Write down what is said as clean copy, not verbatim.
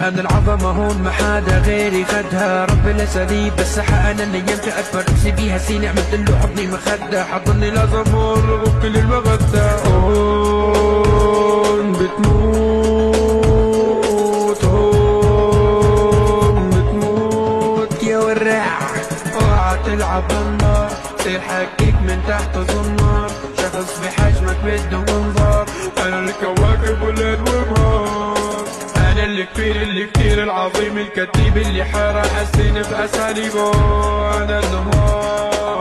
أنا العظمة هون ما حدا غيري خدها، رب الأساليب بس أنا اللي نيمت أكبر نفسي بيها سيني عملت له حضني مخدة، حضني لازم مر بكل المغدة. هون بتموت هون بتموت يا وراع، اوعى تلعب بالنار تصير حكيك من تحت زنار، شخص بحجمك بده منظار، أنا الكواكب والليل والنهار، أنا اللي كتير العظيم الكتيب اللي حارة حسين بأساليبه، أنا النهار